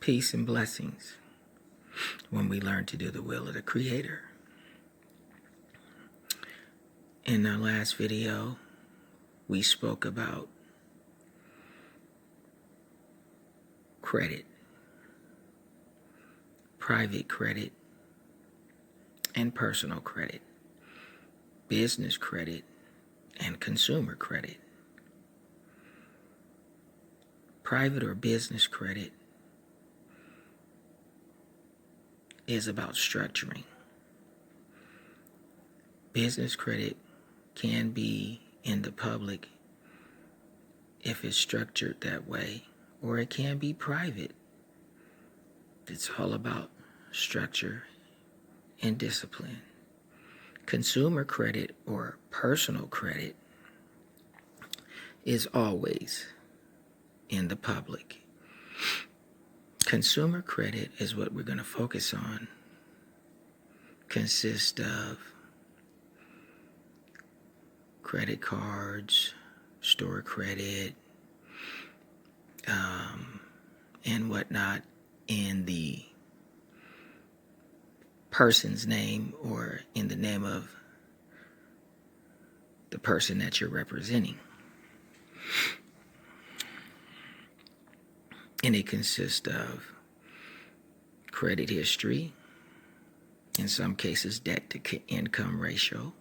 peace and blessings when we learn to do the will of the Creator. In our last video, we spoke about credit, private credit, and personal credit, business credit, and consumer credit. Private or business credit is about structuring. Business credit can be in the public if it's structured that way, or it can be private. It's all about structure and discipline. Consumer credit or personal credit is always in the public. Consumer credit is what we're going to focus on. Consists of credit cards, store credit, and whatnot in the person's name or in the name of the person that you're representing. And it consists of credit history, in some cases debt to income ratio,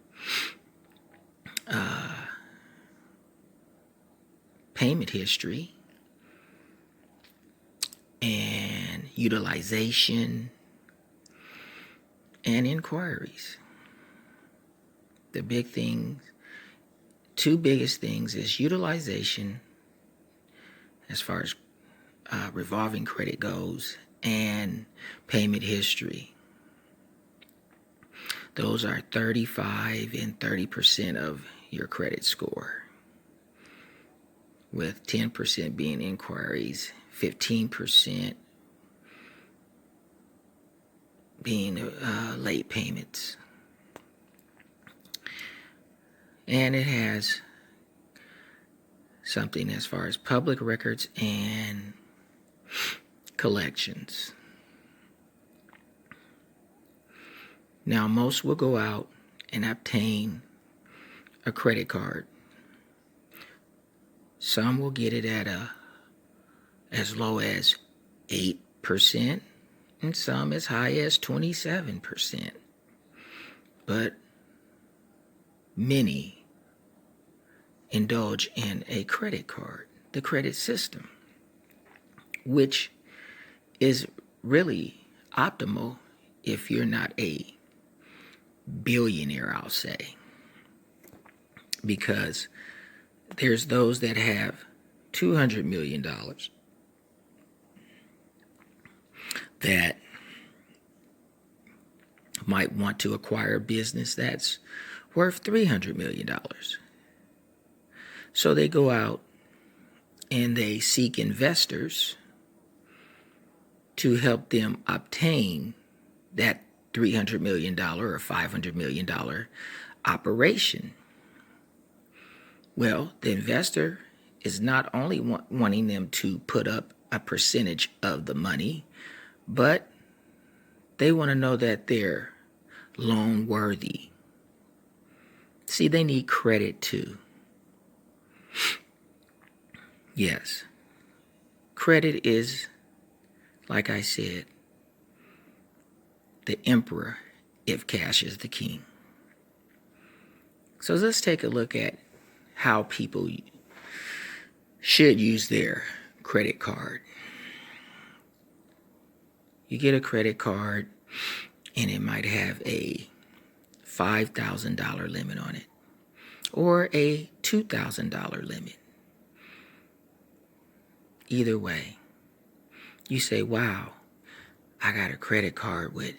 payment history, and utilization, and inquiries. The big things, two biggest things is utilization as far as revolving credit goes, and payment history. Those are 35 and 30% of your credit score, with 10% being inquiries, 15% being late payments. And it has something as far as public records and collections. Now, most will go out and obtain a credit card. Some will get it at as low as 8%, and some as high as 27%. But many indulge in a credit card, the credit system, which is really optimal if you're not a billionaire, I'll say. Because there's those that have $200 million that might want to acquire a business that's worth $300 million. So they go out and they seek investors to help them obtain that $300 million or $500 million operation. Well, the investor is not only wanting them to put up a percentage of the money, but they want to know that they're loan worthy. See, they need credit too. Yes, credit is, like I said, the emperor if cash is the king. So let's take a look at how people should use their credit card. You get a credit card and it might have a $5,000 limit on it or a $2,000 limit. Either way, you say, wow, I got a credit card with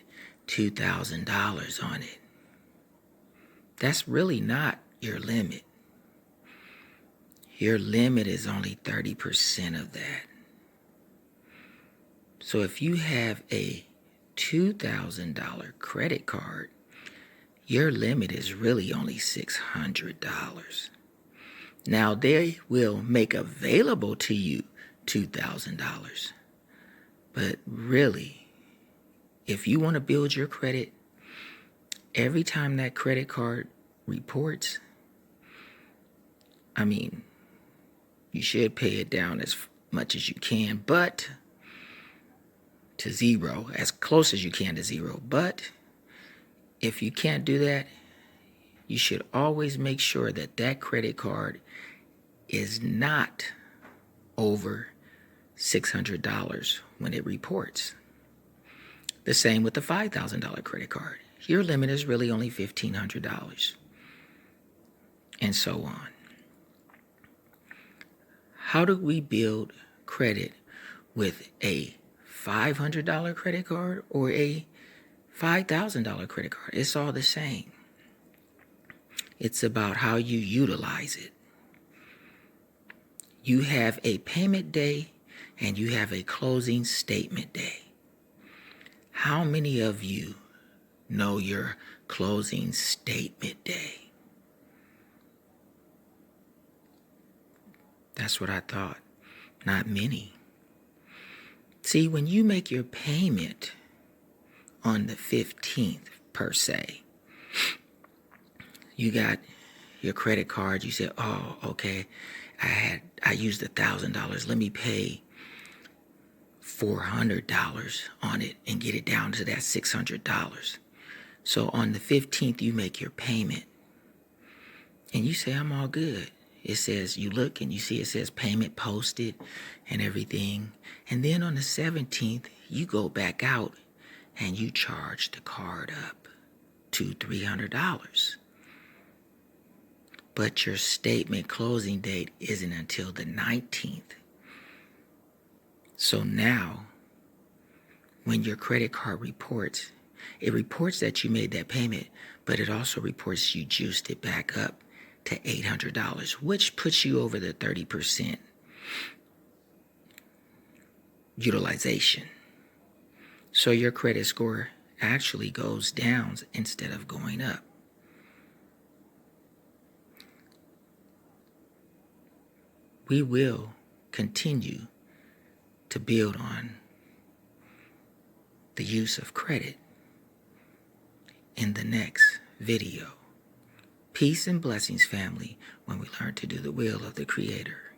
$2,000 on it. That's really not your limit. Your limit is only 30% of that. So if you have a $2,000 credit card, your limit is really only $600. Now, they will make available to you $2,000. But really, if you want to build your credit, every time that credit card reports, I mean, you should pay it down as much as you can, but to zero, as close as you can to zero. But if you can't do that, you should always make sure that that credit card is not over $600 when it reports. The same with the $5,000 credit card. Your limit is really only $1,500, and so on. How do we build credit with a $500 credit card or a $5,000 credit card? It's all the same. It's about how you utilize it. You have a payment day and you have a closing statement day. How many of you know your closing statement day? That's what I thought. Not many. See, when you make your payment on the 15th, per se, you got your credit card, you said, oh, okay, I used $1,000. Let me pay $400 on it and get it down to that $600. So on the 15th, you make your payment and you say, I'm all good. It says, you look and you see it says payment posted and everything. And then on the 17th, you go back out and you charge the card up to $300. But your statement closing date isn't until the 19th. So now, when your credit card reports, it reports that you made that payment, but it also reports you juiced it back up to $800, which puts you over the 30% utilization. So your credit score actually goes down instead of going up. We will continue to build on the use of credit in the next video. Peace and blessings, family, when we learn to do the will of the Creator.